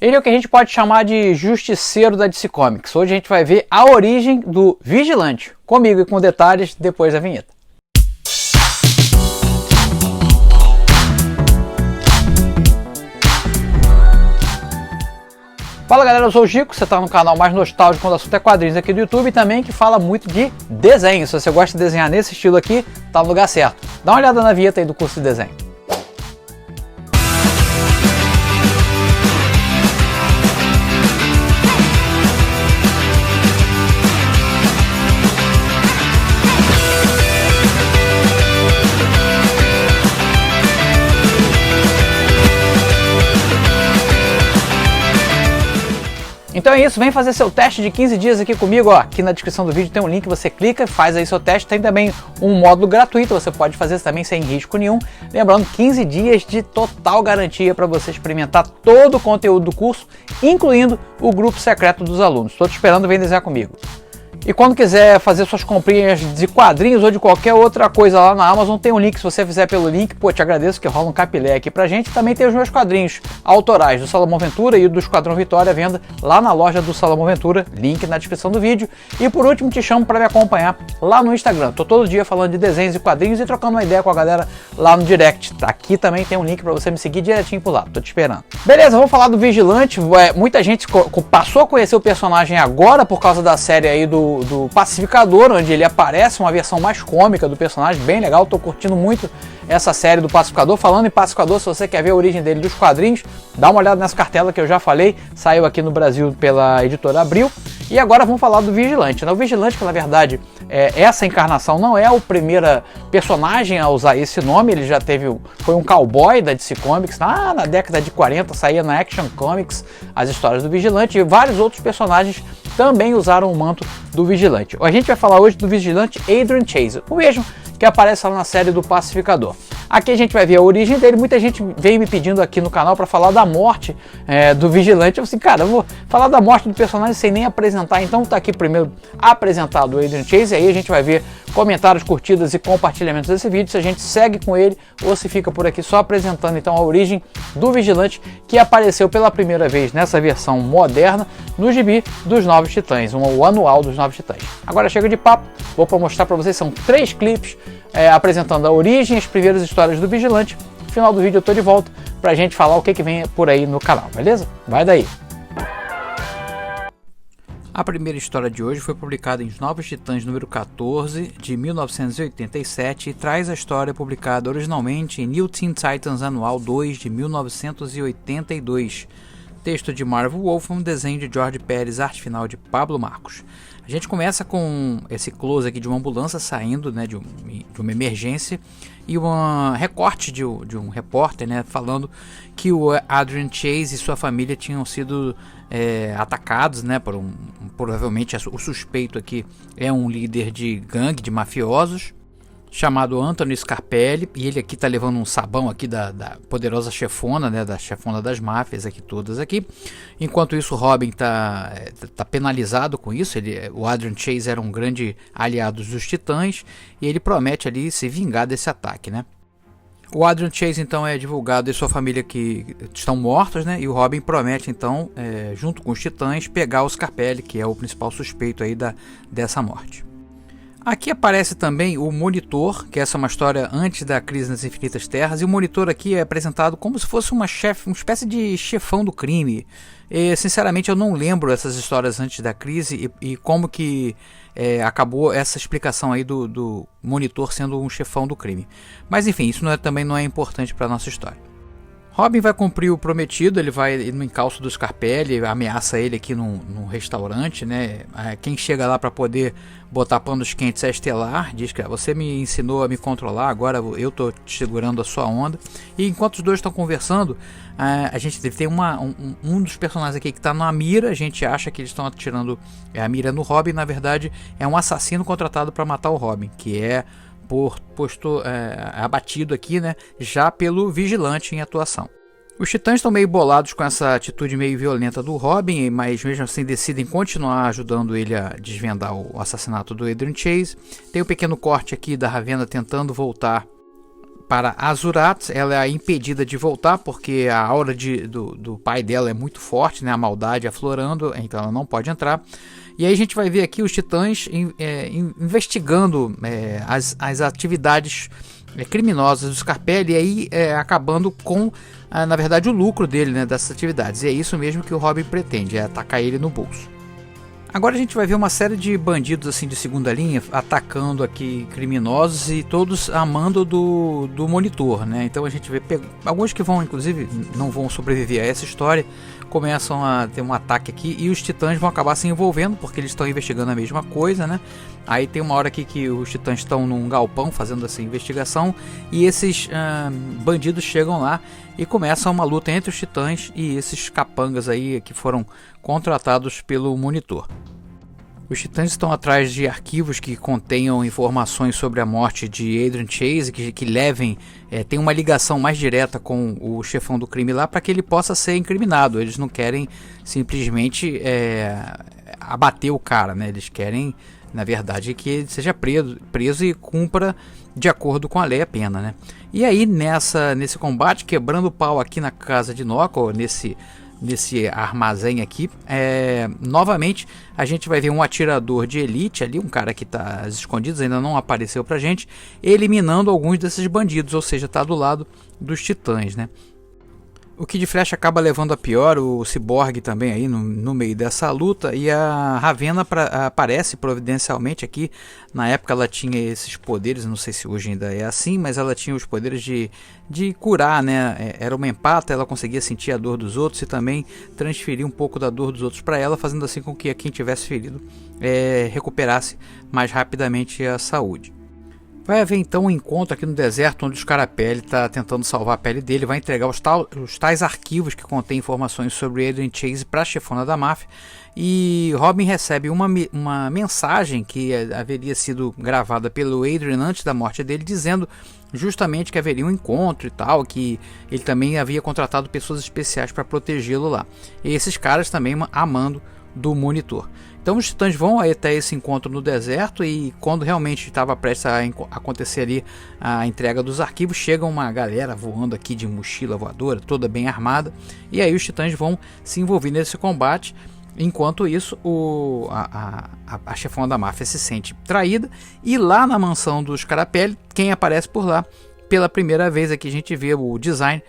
Ele é o que a gente pode chamar de justiceiro da DC Comics. Hoje a gente vai ver a origem do Vigilante, comigo e com detalhes depois da vinheta. Fala galera, eu sou o Gico, você está no canal mais nostálgico quando o assunto é quadrinhos aqui do YouTube e também que fala muito de desenho. Se você gosta de desenhar nesse estilo aqui, tá no lugar certo. Dá uma olhada na vinheta aí do curso de desenho. Então é isso, vem fazer seu teste de 15 dias aqui comigo, ó. Aqui na descrição do vídeo tem um link, você clica, faz aí seu teste. Tem também um módulo gratuito, você pode fazer também sem risco nenhum. Lembrando, 15 dias de total garantia para você experimentar todo o conteúdo do curso, incluindo o grupo secreto dos alunos. Estou te esperando, vem desenhar comigo. E quando quiser fazer suas comprinhas de quadrinhos ou de qualquer outra coisa lá na Amazon, tem um link. Se você fizer pelo link, pô, te agradeço que rola um capilé aqui pra gente. Também tem os meus quadrinhos autorais do Salomão Ventura e do Esquadrão Vitória à venda lá na loja do Salomão Ventura, link na descrição do vídeo. E por último, te chamo para me acompanhar lá no Instagram. Tô todo dia falando de desenhos e quadrinhos e trocando uma ideia com a galera lá no direct. Aqui também tem um link para você me seguir direitinho por lá, tô te esperando. Beleza, vamos falar do Vigilante. Muita gente passou a conhecer o personagem agora por causa da série aí do Pacificador, onde ele aparece, uma versão mais cômica do personagem, bem legal. Tô curtindo muito essa série do Pacificador. Falando em Pacificador, se você quer ver a origem dele dos quadrinhos, dá uma olhada nessa cartela que eu já falei, saiu aqui no Brasil pela editora Abril. E agora vamos falar do Vigilante, né? O Vigilante, que na verdade, essa encarnação não é o primeiro personagem a usar esse nome. Ele já foi um cowboy da DC Comics, na década de 40, saía na Action Comics as histórias do Vigilante, e vários outros personagens também usaram o manto do Vigilante. A gente vai falar hoje do Vigilante Adrian Chase, o mesmo que aparece lá na série do Pacificador. Aqui a gente vai ver a origem dele. Muita gente veio me pedindo aqui no canal para falar da morte do Vigilante. Eu falei assim, cara, eu vou falar da morte do personagem sem nem apresentar. Então tá aqui primeiro apresentado o Adrian Chase, e aí a gente vai ver comentários, curtidas e compartilhamentos desse vídeo, se a gente segue com ele ou se fica por aqui só apresentando então a origem do Vigilante, que apareceu pela primeira vez nessa versão moderna no gibi dos Novos Titãs, o anual dos Novos Titãs. Agora chega de papo, vou mostrar para vocês, são 3 clipes apresentando a origem, as primeiras histórias do Vigilante. No final do vídeo eu tô de volta pra gente falar o que vem por aí no canal, beleza? Vai daí! A primeira história de hoje foi publicada em Novos Titãs número 14 de 1987 e traz a história publicada originalmente em New Teen Titans Anual 2 de 1982. Texto de Marvel Wolfman, desenho de George Pérez, arte final de Pablo Marcos. A gente começa com esse close aqui de uma ambulância saindo, né, de uma emergência, e um recorte de um repórter, né, falando que o Adrian Chase e sua família tinham sido atacados, né, provavelmente o suspeito aqui é um líder de gangue de mafiosos chamado Anthony Scarpelli, e ele aqui tá levando um sabão aqui da poderosa chefona, né, da chefona das máfias aqui todas aqui. Enquanto isso, o Robin tá penalizado com isso. O Adrian Chase era um grande aliado dos Titãs e ele promete ali se vingar desse ataque, né? O Adrian Chase então é divulgado e sua família que estão mortos, né? E o Robin promete então, junto com os Titãs, pegar o Scarpelli, que é o principal suspeito aí dessa morte. Aqui aparece também o Monitor, que essa é uma história antes da Crise nas Infinitas Terras, e o Monitor aqui é apresentado como se fosse uma espécie de chefão do crime. Sinceramente eu não lembro essas histórias antes da Crise e como que acabou essa explicação aí do Monitor sendo um chefão do crime. Mas enfim, isso também não é importante para a nossa história. Robin vai cumprir o prometido, ele vai no encalço do Scarpelli, ameaça ele aqui num restaurante, né? Quem chega lá para poder botar panos quentes é a Estelar, diz que você me ensinou a me controlar, agora eu tô segurando a sua onda. E enquanto os dois estão conversando, a gente tem um dos personagens aqui que está na mira. A gente acha que eles estão atirando a mira no Robin, na verdade é um assassino contratado para matar o Robin, que é abatido aqui, né, já pelo Vigilante em atuação. Os Titãs estão meio bolados com essa atitude meio violenta do Robin, mas mesmo assim decidem continuar ajudando ele a desvendar o assassinato do Adrian Chase. Tem um pequeno corte aqui da Ravena tentando voltar para Azurat. Ela é impedida de voltar porque a aura do pai dela é muito forte, né? A maldade aflorando, então ela não pode entrar. E aí a gente vai ver aqui os titãs investigando as atividades criminosas do Scarpelli, e aí acabando com, na verdade, o lucro dele, né, dessas atividades. E é isso mesmo que o Robin pretende, é atacar ele no bolso. Agora a gente vai ver uma série de bandidos assim de segunda linha atacando aqui criminosos e todos a mando do monitor, né? Então a gente vê alguns que vão, inclusive, não vão sobreviver a essa história, começam a ter um ataque aqui e os titãs vão acabar se envolvendo porque eles estão investigando a mesma coisa, né? Aí tem uma hora aqui que os titãs estão num galpão fazendo essa investigação e esses bandidos chegam lá e começa uma luta entre os titãs e esses capangas aí que foram contratados pelo monitor. Os titãs estão atrás de arquivos que contenham informações sobre a morte de Adrian Chase, que levem, tem uma ligação mais direta com o chefão do crime lá, para que ele possa ser incriminado. Eles não querem simplesmente abater o cara, né? Eles querem, na verdade, que ele seja preso e cumpra de acordo com a lei a pena, né? E aí nesse combate, quebrando o pau aqui na casa de Noko, nesse armazém aqui, novamente a gente vai ver um atirador de elite ali, um cara que está escondido, ainda não apareceu pra gente, eliminando alguns desses bandidos, ou seja, está do lado dos titãs, né? O Kid Flash acaba levando a pior, o Cyborg também aí no meio dessa luta, e a Ravenna aparece providencialmente aqui. Na época ela tinha esses poderes, não sei se hoje ainda é assim, mas ela tinha os poderes de curar, né? Era uma empata, ela conseguia sentir a dor dos outros e também transferir um pouco da dor dos outros para ela, fazendo assim com que quem tivesse ferido recuperasse mais rapidamente a saúde. Vai haver então um encontro aqui no deserto onde o Scarapelli está tentando salvar a pele dele, vai entregar os tais arquivos que contêm informações sobre Adrian Chase para a chefona da máfia, e Robin recebe uma mensagem que haveria sido gravada pelo Adrian antes da morte dele, dizendo justamente que haveria um encontro e tal, que ele também havia contratado pessoas especiais para protegê-lo lá, e esses caras também amando do monitor. Então os titãs vão até esse encontro no deserto, e quando realmente estava prestes a acontecer ali a entrega dos arquivos, chega uma galera voando aqui de mochila voadora, toda bem armada, e aí os titãs vão se envolver nesse combate. Enquanto isso, a chefona da máfia se sente traída, e lá na mansão dos Scarapelli, quem aparece por lá pela primeira vez aqui, a gente vê o design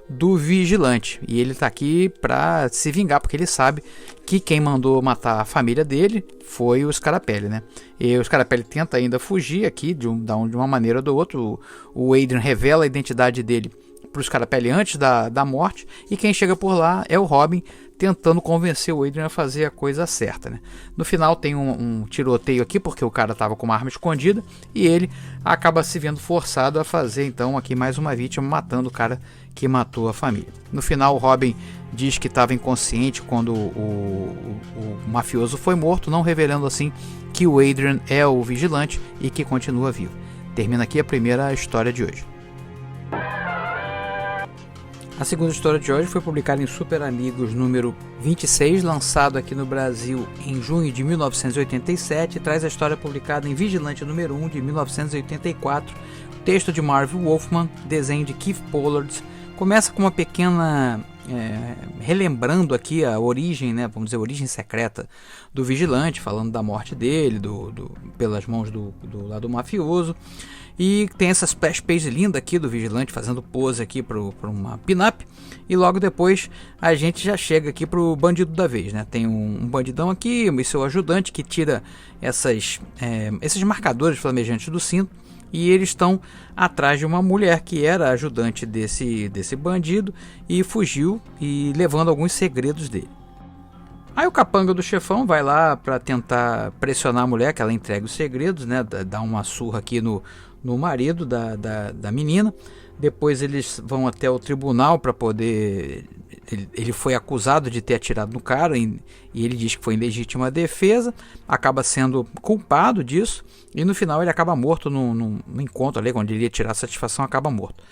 do vigilante, e ele está aqui para se vingar, porque ele sabe que quem mandou matar a família dele foi o Scarapelli, né? E o Scarapelli tenta ainda fugir aqui de uma maneira ou do outro. O Adrian revela a identidade dele para o Scarapelli antes da morte, e quem chega por lá é o Robin, tentando convencer o Adrian a fazer a coisa certa, né? No final tem um tiroteio aqui, porque o cara estava com uma arma escondida, e ele acaba se vendo forçado a fazer então aqui mais uma vítima, matando o cara que matou a família. No final o Robin diz que estava inconsciente quando o mafioso foi morto, não revelando assim que o Adrian é o vigilante e que continua vivo. Termina aqui a primeira história de hoje. A segunda história de hoje foi publicada em Super Amigos número 26, lançado aqui no Brasil em junho de 1987, e traz a história publicada em Vigilante número 1 de 1984, texto de Marv Wolfman, desenho de Keith Pollard. Começa com uma pequena relembrando aqui a origem, né, vamos dizer, a origem secreta do Vigilante, falando da morte dele, pelas mãos do lado mafioso. E tem essa splash page linda aqui do Vigilante fazendo pose aqui para uma pin-up. E logo depois a gente já chega aqui para o bandido da vez, né? Tem um bandidão aqui e seu ajudante que tira esses marcadores flamejantes do cinto. E eles estão atrás de uma mulher que era ajudante desse bandido e fugiu, e levando alguns segredos dele. Aí o capanga do chefão vai lá para tentar pressionar a mulher que ela entregue os segredos, né? Dá uma surra aqui no marido da menina. Depois eles vão até o tribunal para poder... Ele foi acusado de ter atirado no cara e ele diz que foi em legítima defesa, acaba sendo culpado disso, e no final ele acaba morto no encontro ali, onde ele ia tirar satisfação, acaba morto.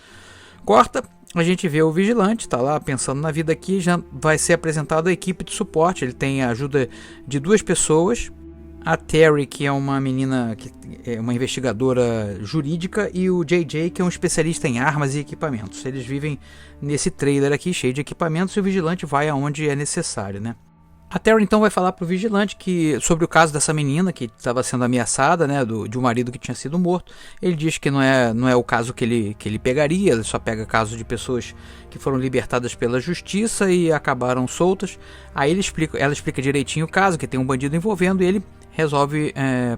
Corta, a gente vê o Vigilante, tá lá pensando na vida aqui, já vai ser apresentado a equipe de suporte. Ele tem a ajuda de 2 pessoas, a Terry, que é uma menina, que é uma investigadora jurídica, e o JJ, que é um especialista em armas e equipamentos. Eles vivem nesse trailer aqui, cheio de equipamentos, e o vigilante vai aonde é necessário, né? A Terry então vai falar pro vigilante sobre o caso dessa menina que estava sendo ameaçada, né, de um marido que tinha sido morto. Ele diz que não é o caso que ele pegaria, ele só pega casos de pessoas que foram libertadas pela justiça e acabaram soltas. Aí ela explica direitinho o caso, que tem um bandido envolvendo, e ele resolve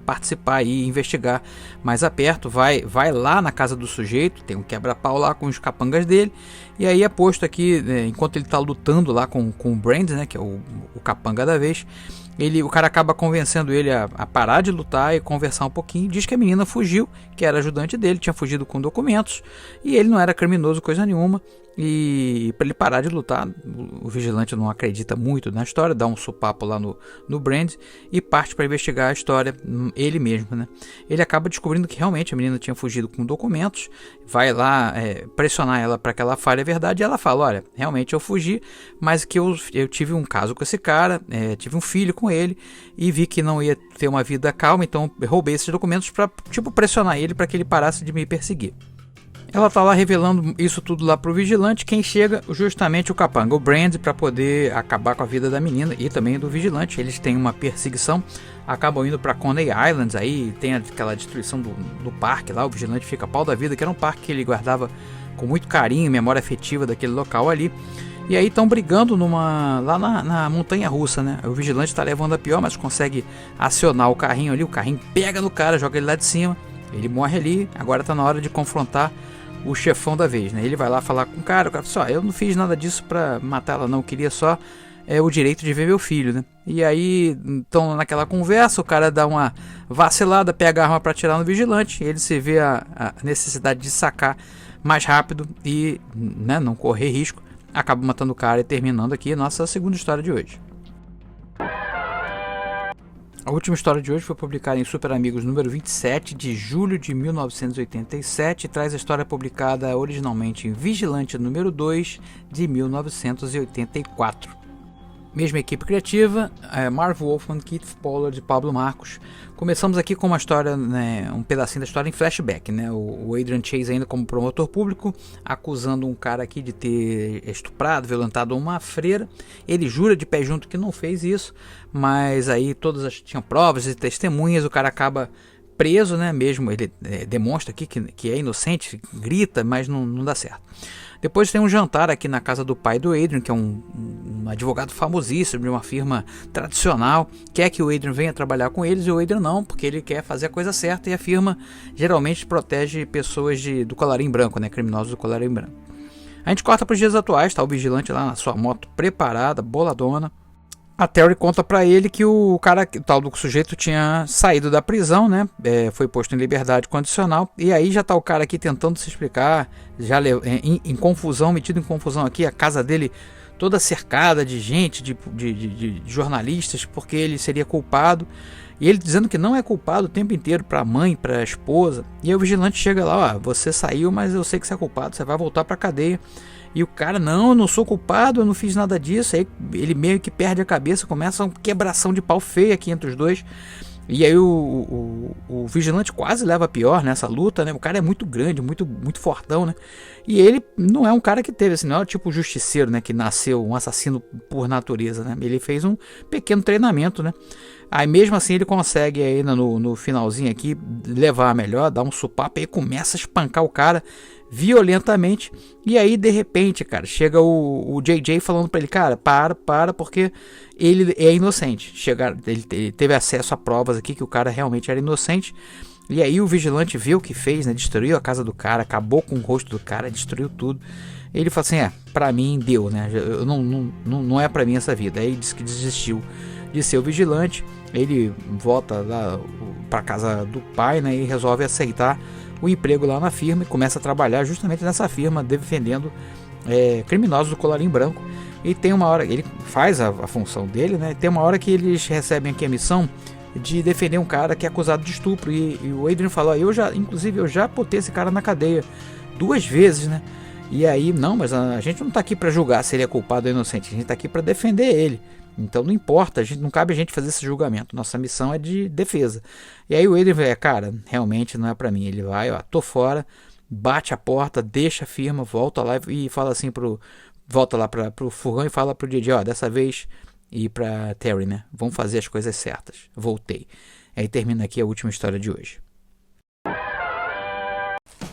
participar e investigar mais a perto, vai lá na casa do sujeito, tem um quebra-pau lá com os capangas dele, e aí é posto aqui, enquanto ele está lutando lá com o Brand, né, que é o capanga da vez, o cara acaba convencendo ele a parar de lutar e conversar um pouquinho. Diz que a menina fugiu, que era ajudante dele, tinha fugido com documentos, e ele não era criminoso, coisa nenhuma. E para ele parar de lutar, o vigilante não acredita muito na história, dá um sopapo lá no Brand e parte para investigar a história ele mesmo, né? Ele acaba descobrindo que realmente a menina tinha fugido com documentos, vai lá pressionar ela para que ela fale a verdade, e ela fala: olha, realmente eu fugi, mas que eu tive um caso com esse cara, tive um filho com ele e vi que não ia ter uma vida calma, então roubei esses documentos para pressionar ele para que ele parasse de me perseguir. Ela tá lá revelando isso tudo lá pro vigilante. Quem chega? Justamente o capanga, o Brand, para poder acabar com a vida da menina e também do vigilante. Eles têm uma perseguição, acabam indo para Coney Islands, aí tem aquela destruição do parque lá, o vigilante fica pau da vida, que era um parque que ele guardava com muito carinho, memória afetiva daquele local ali. E aí estão brigando lá na montanha russa, né? O vigilante está levando a pior, mas consegue acionar o carrinho ali, o carrinho pega no cara, joga ele lá de cima, ele morre ali. Agora tá na hora de confrontar o chefão da vez, né? Ele vai lá falar com o cara fala assim: eu não fiz nada disso pra matar ela não, eu queria só o direito de ver meu filho, né? E aí, então naquela conversa, o cara dá uma vacilada, pega a arma pra atirar no vigilante, ele se vê a necessidade de sacar mais rápido e, né, não correr risco, acaba matando o cara e terminando aqui a nossa segunda história de hoje. A última história de hoje foi publicada em Super Amigos número 27 de julho de 1987 e traz a história publicada originalmente em Vigilante número 2 de 1984. Mesma equipe criativa, Marv Wolfman, Keith Pollard e Pablo Marcos. Começamos aqui com uma história, né, um pedacinho da história em flashback, né? O Adrian Chase ainda como promotor público, acusando um cara aqui de ter estuprado, violentado uma freira. Ele jura de pé junto que não fez isso, mas aí todas tinham provas e testemunhas, o cara acaba preso, né? Mesmo ele demonstra aqui que é inocente, grita, mas não dá certo. Depois tem um jantar aqui na casa do pai do Adrian, que é um advogado famosíssimo de uma firma tradicional, quer que o Adrian venha trabalhar com eles, e o Adrian não, porque ele quer fazer a coisa certa, e a firma geralmente protege pessoas do colarinho branco, né, criminosos do colarinho branco. A gente corta para os dias atuais, tá o vigilante lá na sua moto preparada, boladona. A Terry conta pra ele que o tal do sujeito tinha saído da prisão, né? Foi posto em liberdade condicional. E aí já tá o cara aqui tentando se explicar, já em confusão, metido em confusão aqui, a casa dele toda cercada de gente, de jornalistas, porque ele seria culpado. E ele dizendo que não é culpado o tempo inteiro para a mãe, para a esposa. E aí o vigilante chega lá: ó, você saiu, mas eu sei que você é culpado, você vai voltar pra cadeia. E o cara: não, eu não sou culpado, eu não fiz nada disso. Aí ele meio que perde a cabeça, começa uma quebração de pau feia aqui entre os dois. E aí o vigilante quase leva a pior nessa luta, né? O cara é muito grande, muito fortão, né? E ele não é um cara que teve, assim, não é tipo o justiceiro, né? Que nasceu um assassino por natureza, né? Ele fez um pequeno treinamento, né? Aí mesmo assim ele consegue ainda no finalzinho aqui levar a melhor, dar um supapo, aí começa a espancar o cara violentamente. E aí de repente, cara, chega o JJ falando pra ele: cara, para, porque ele é inocente. Ele teve acesso a provas aqui que o cara realmente era inocente. E aí o vigilante viu o que fez, né? Destruiu a casa do cara, acabou com o rosto do cara, destruiu tudo. Ele fala assim: pra mim deu, né? Não é pra mim essa vida. Aí disse que desistiu de ser o vigilante. Ele volta lá pra casa do pai, né? E resolve aceitar o emprego lá na firma e começa a trabalhar justamente nessa firma, defendendo criminosos do colarinho branco. E tem uma hora, ele faz a função dele, né? Tem uma hora que eles recebem aqui a missão de defender um cara que é acusado de estupro, e o Adrian falou: eu já botei esse cara na cadeia 2 vezes, né? E aí, não, mas a gente não tá aqui para julgar se ele é culpado ou inocente, a gente tá aqui para defender ele. Então não importa, não cabe a gente fazer esse julgamento. Nossa missão é de defesa. E aí o Adrian vai, cara, realmente não é para mim. Ele vai, ó, tô fora, bate a porta, deixa a firma, volta lá e fala assim volta lá pro furgão e fala pro DJ, ó, dessa vez, e pra Terry, né? Vamos fazer as coisas certas. Voltei. Aí termina aqui a última história de hoje.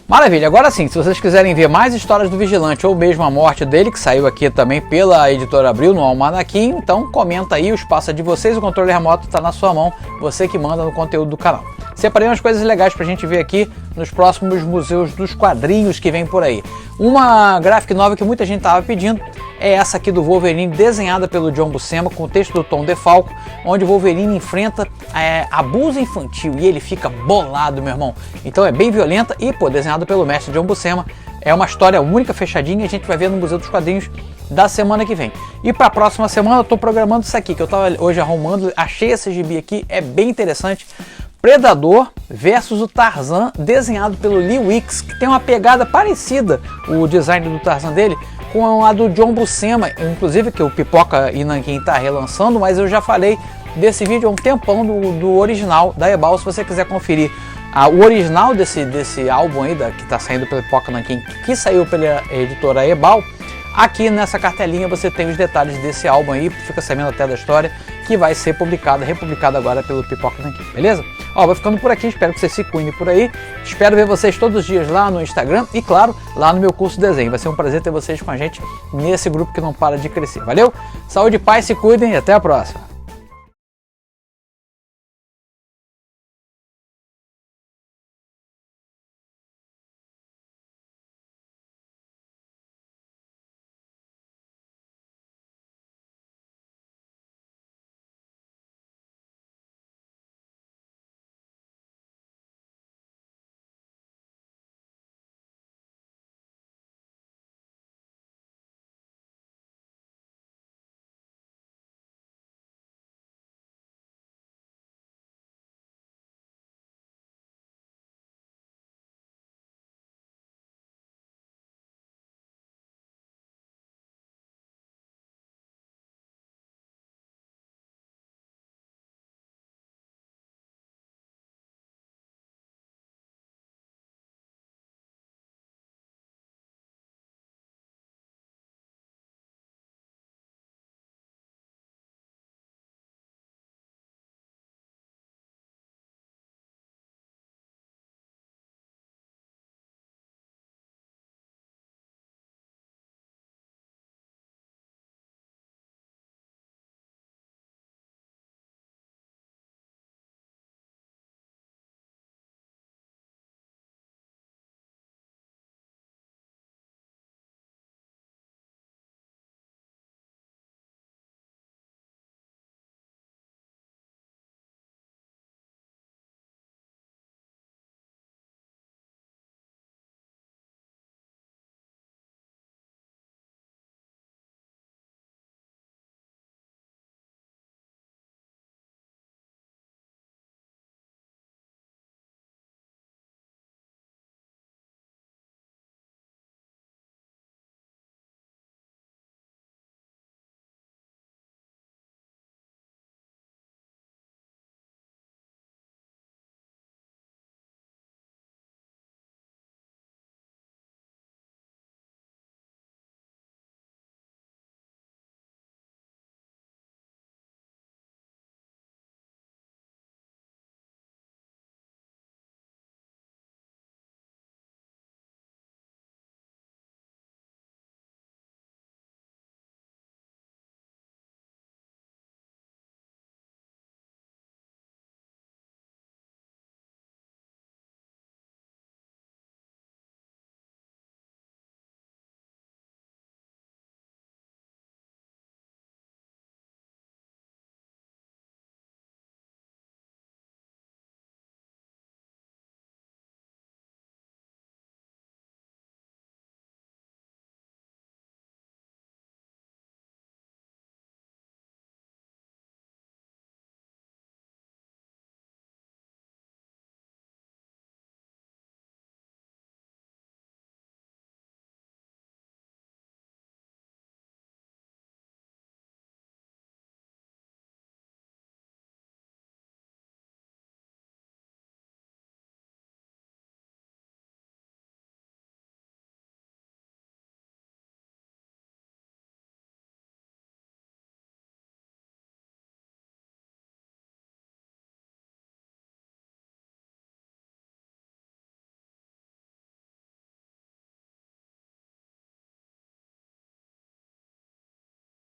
Maravilha, agora sim, se vocês quiserem ver mais histórias do Vigilante ou mesmo a morte dele, que saiu aqui também pela Editora Abril no Almanaquim, então comenta aí, o espaço é de vocês, o controle remoto está na sua mão, você que manda no conteúdo do canal. Separei umas coisas legais pra gente ver aqui nos próximos museus dos quadrinhos que vem por aí. Uma graphic novel que muita gente estava pedindo é essa aqui do Wolverine, desenhada pelo John Buscema, com o texto do Tom DeFalco, onde o Wolverine enfrenta abuso infantil e ele fica bolado, meu irmão. Então é bem violenta e, pô, desenhado pelo mestre John Buscema. É uma história única, fechadinha, a gente vai ver no Museu dos Quadrinhos da semana que vem. E para a próxima semana eu estou programando isso aqui, que eu estava hoje arrumando, achei esse gibi aqui, é bem interessante. Predador versus o Tarzan, desenhado pelo Lee Weeks, que tem uma pegada parecida, o design do Tarzan dele, com a do John Buscema, inclusive que o Pipoca e Nanquim está relançando, mas eu já falei desse vídeo há um tempão do original da Ebal, se você quiser conferir o original desse álbum aí, que está saindo pela Pipoca Nanquim, que saiu pela editora Ebal, aqui nessa cartelinha você tem os detalhes desse álbum aí, fica sabendo até da história, que vai ser republicado agora pelo Pipoca Nanquim, beleza? Ó, vou ficando por aqui, espero que vocês se cuidem por aí, espero ver vocês todos os dias lá no Instagram e, claro, lá no meu curso de desenho. Vai ser um prazer ter vocês com a gente nesse grupo que não para de crescer, valeu? Saúde, paz, se cuidem e até a próxima!